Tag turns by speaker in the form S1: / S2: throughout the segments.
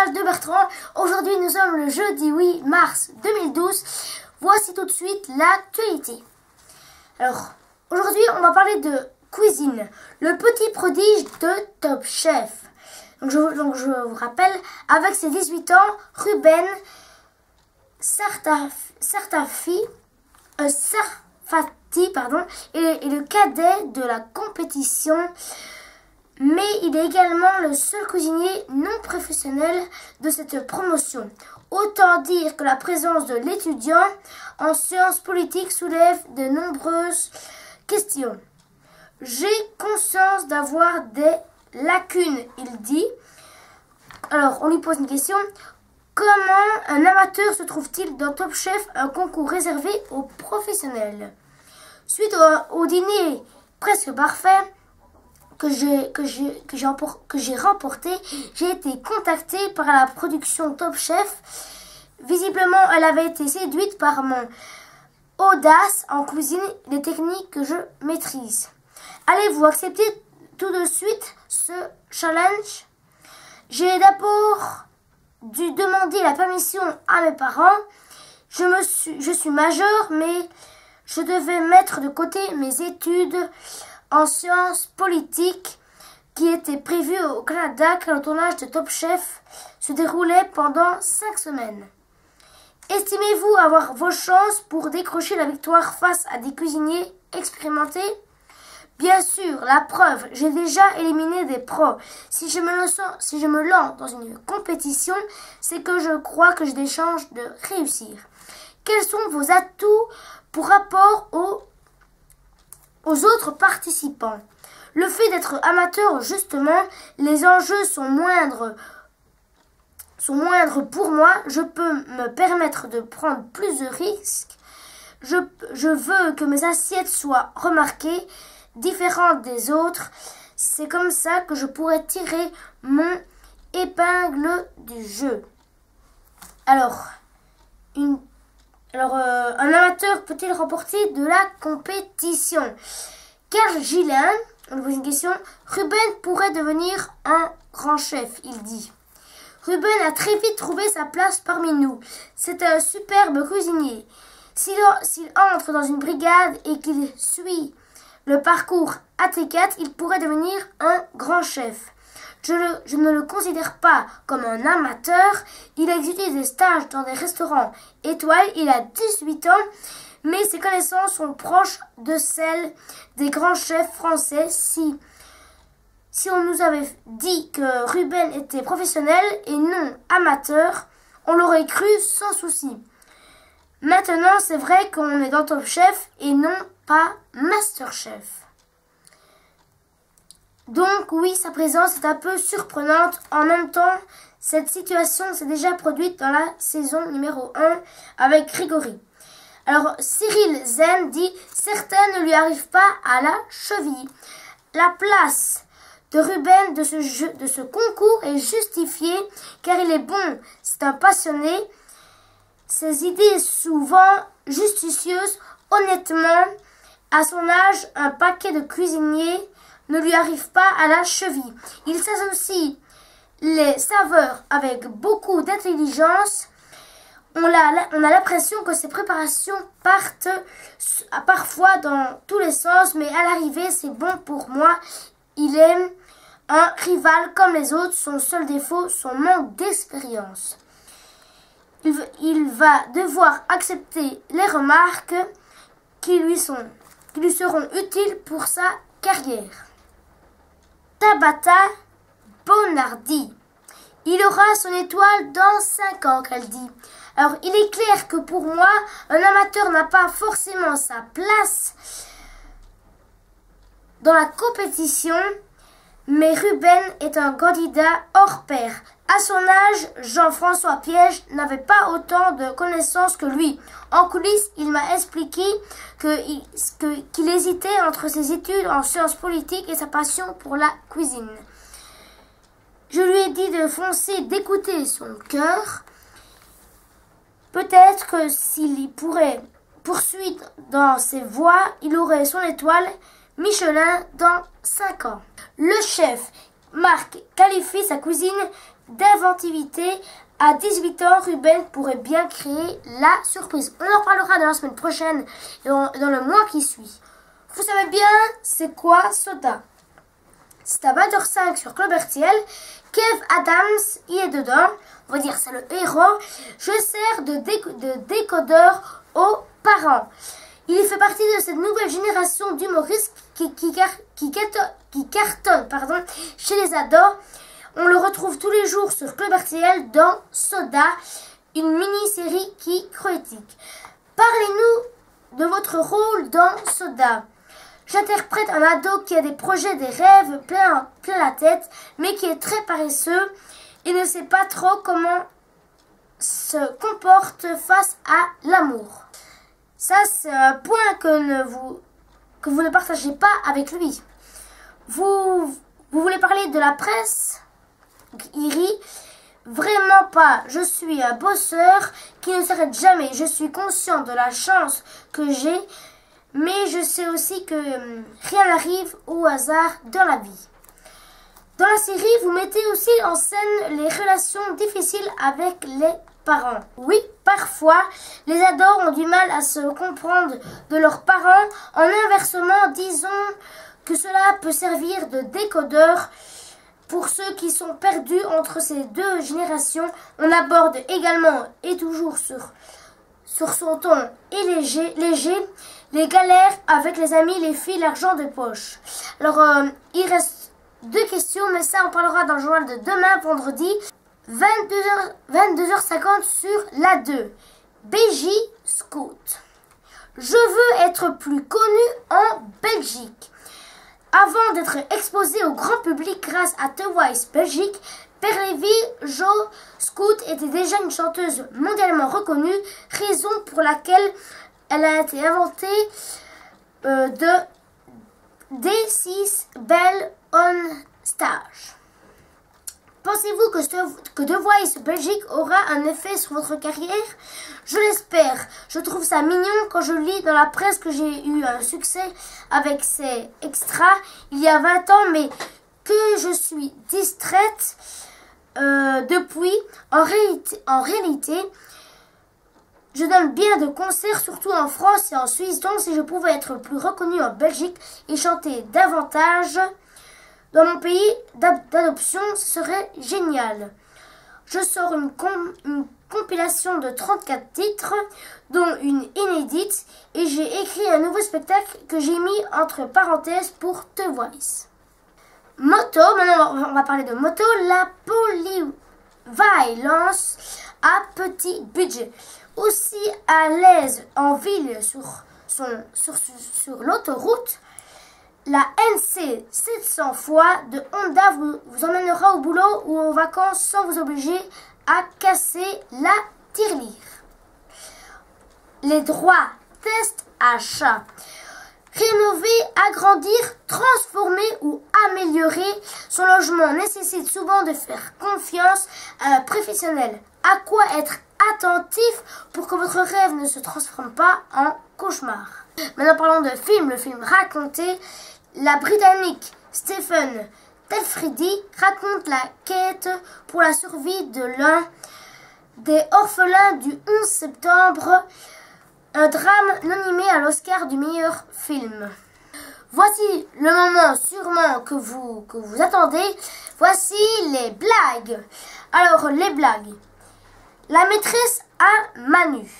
S1: page de Bertrand. Aujourd'hui, nous sommes le jeudi 8 mars 2012. Voici tout de suite l'actualité. Alors, aujourd'hui, on va parler de cuisine. Le petit prodige de Top Chef. Donc, je vous rappelle, avec ses 18 ans, Ruben Sarfati est le cadet de la compétition. Mais il est également le seul cuisinier non professionnel de cette promotion. Autant dire que la présence de l'étudiant en sciences politiques soulève de nombreuses questions. J'ai conscience d'avoir des lacunes, il dit. Alors, on lui pose une question. Comment un amateur se trouve-t-il dans Top Chef, un concours réservé aux professionnels? Suite au dîner presque parfait que j'ai remporté, j'ai été contactée par la production Top Chef. Visiblement, elle avait été séduite par mon audace en cuisine et les techniques que je maîtrise. Allez-vous accepter tout de suite ce challenge? J'ai d'abord dû demander la permission à mes parents. Je suis majeure, mais je devais mettre de côté mes études en sciences politiques qui étaient prévues au Canada car le tournage de Top Chef se déroulait pendant 5 semaines. Estimez-vous avoir vos chances pour décrocher la victoire face à des cuisiniers expérimentés? Bien sûr, la preuve, j'ai déjà éliminé des pros. Si je me lance dans une compétition, c'est que je crois que j'ai des chances de réussir. Quels sont vos atouts pour rapport aux autres participants? Le fait d'être amateur, justement, les enjeux sont moindres pour moi. Je peux me permettre de prendre plus de risques. Je veux que mes assiettes soient remarquées, différentes des autres. C'est comme ça que je pourrais tirer mon épingle du jeu. Alors, un amateur peut-il remporter de la compétition? Carl Gillin, on lui pose une question. Ruben pourrait devenir un grand chef, il dit. Ruben a très vite trouvé sa place parmi nous. C'est un superbe cuisinier. S'il entre dans une brigade et qu'il suit le parcours AT4, il pourrait devenir un grand chef. Je ne le considère pas comme un amateur. Il a exécuté des stages dans des restaurants étoiles. Il a 18 ans, mais ses connaissances sont proches de celles des grands chefs français. Si on nous avait dit que Ruben était professionnel et non amateur, on l'aurait cru sans souci. Maintenant, c'est vrai qu'on est dans Top Chef et non pas Masterchef. Donc oui, sa présence est un peu surprenante. En même temps, cette situation s'est déjà produite dans la saison numéro 1 avec Grégory. Alors Cyril Zen dit « Certains ne lui arrivent pas à la cheville ». La place de Ruben de ce concours est justifiée car il est bon, c'est un passionné. Ses idées souvent justicieuses, honnêtement, à son âge, un paquet de cuisiniers ne lui arrive pas à la cheville. Il s'associe les saveurs avec beaucoup d'intelligence. On a l'impression que ses préparations partent parfois dans tous les sens, mais à l'arrivée, c'est bon pour moi. Il est un rival comme les autres. Son seul défaut, son manque d'expérience. Il va devoir accepter les remarques qui lui seront utiles pour sa carrière. Tabata Bonardi. Il aura son étoile dans 5 ans, qu'elle dit. Alors, il est clair que pour moi, un amateur n'a pas forcément sa place dans la compétition, mais Ruben est un candidat hors pair. À son âge, Jean-François Piège n'avait pas autant de connaissances que lui. En coulisses, il m'a expliqué qu'il hésitait entre ses études en sciences politiques et sa passion pour la cuisine. Je lui ai dit de foncer, d'écouter son cœur. Peut-être que s'il pourrait poursuivre dans ses voies, il aurait son étoile Michelin dans 5 ans. Le chef Marc qualifie sa cousine d'inventivité. À 18 ans, Ruben pourrait bien créer la surprise. On en parlera dans la semaine prochaine et dans le mois qui suit. Vous savez bien, c'est quoi Soda? C'est à 20h05 sur Club RTL. Kev Adams y est dedans. On va dire c'est le héros. Je sers de décodeur aux parents. Il fait partie de cette nouvelle génération d'humoristes qui cartonne chez les ados. On le retrouve tous les jours sur Club RTL dans Soda, une mini-série qui critique. Parlez-nous de votre rôle dans Soda. J'interprète un ado qui a des projets, des rêves plein la tête, mais qui est très paresseux et ne sait pas trop comment se comporte face à l'amour. Ça, c'est un point que vous ne partagez pas avec lui. Vous voulez parler de la presse? Il rit. Vraiment pas. Je suis un bosseur qui ne s'arrête jamais. Je suis conscient de la chance que j'ai, mais je sais aussi que rien n'arrive au hasard dans la vie. Dans la série, vous mettez aussi en scène les relations difficiles avec les parents. Oui, parfois, les ados ont du mal à se comprendre de leurs parents. En inversement, disons que cela peut servir de décodeur pour ceux qui sont perdus entre ces deux générations. On aborde également, et toujours sur son ton et léger, les galères avec les amis, les filles, l'argent de poche. Alors, il reste 2 questions, mais ça, on parlera dans le journal de demain, vendredi, 22h50 sur la 2. BJ Scout. Je veux être plus connu en Belgique. Avant d'être exposé au grand public grâce à The Voice Belgique, Perlevi Jo Scout était déjà une chanteuse mondialement reconnue, raison pour laquelle elle a été inventée de D6 Bell on Stage. Pensez-vous que The Voice Belgique aura un effet sur votre carrière? Je l'espère. Je trouve ça mignon quand je lis dans la presse que j'ai eu un succès avec ces extras il y a 20 ans, mais que je suis distraite depuis. En réalité, je donne bien de concerts, surtout en France et en Suisse. Donc, si je pouvais être plus reconnue en Belgique et chanter davantage dans mon pays d'adoption, ce serait génial. Je sors une compilation de 34 titres, dont une inédite, et j'ai écrit un nouveau spectacle que j'ai mis entre parenthèses pour The Voice. Moto, maintenant on va parler de moto, la polyvalence à petit budget. Aussi à l'aise en ville sur l'autoroute, la NC 700 fois de Honda vous emmènera au boulot ou en vacances sans vous obliger à casser la tirelire. Les droits test achat. Rénover, agrandir, transformer ou améliorer son logement nécessite souvent de faire confiance à un professionnel. À quoi être attentif pour que votre rêve ne se transforme pas en cauchemar. Maintenant parlons de film. Le film raconté. La Britannique Stephen Telfridi raconte la quête pour la survie de l'un des orphelins du 11 septembre, un drame nommé à l'Oscar du meilleur film. Voici le moment sûrement que vous attendez. Voici les blagues. Alors, les blagues. La maîtresse à Manu.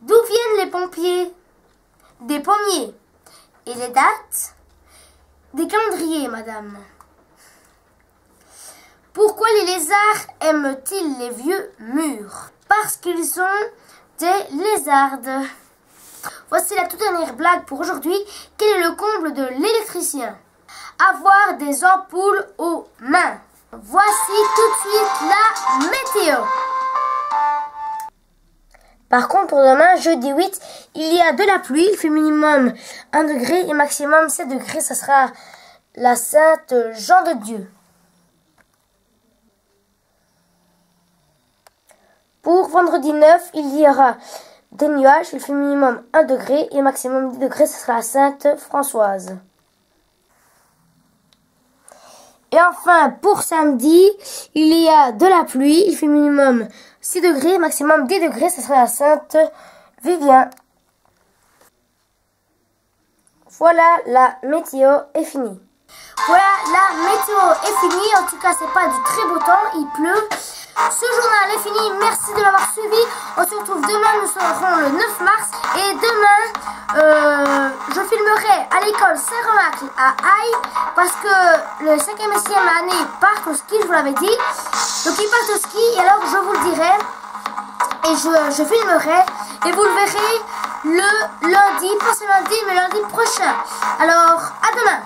S1: D'où viennent les pompiers? Des pommiers. Et les dates? Des calendriers, madame. Pourquoi les lézards aiment-ils les vieux murs? Parce qu'ils sont des lézardes. Voici la toute dernière blague pour aujourd'hui. Quel est le comble de l'électricien? Avoir des ampoules aux mains. Voici tout de suite la météo. Par contre, pour demain, jeudi 8, il y a de la pluie. Il fait minimum 1 degré et maximum 7 degrés. Ça sera la Sainte Jean de Dieu. Pour vendredi 9, il y aura des nuages. Il fait minimum 1 degré et maximum 10 degrés. Ce sera la Sainte Françoise. Et enfin, enfin, pour samedi, il y a de la pluie. Il fait minimum 6 degrés, maximum 10 degrés. Ce sera à Sainte-Vivien. Voilà, la météo est finie. Voilà, la météo est finie. En tout cas, c'est pas du très beau temps. Il pleut. Ce journal est fini. Merci de l'avoir suivi. On se retrouve demain. Nous serons le 9 mars. Et demain, je filmerai à l'école Saint-Remacle à Haye. Parce que le 5e et 6e année partent au ski, je vous l'avais dit. Donc ils partent au ski. Et alors, je vous le dirai. Et je filmerai. Et vous le verrez le lundi. Pas ce lundi, mais lundi prochain. Alors, à demain.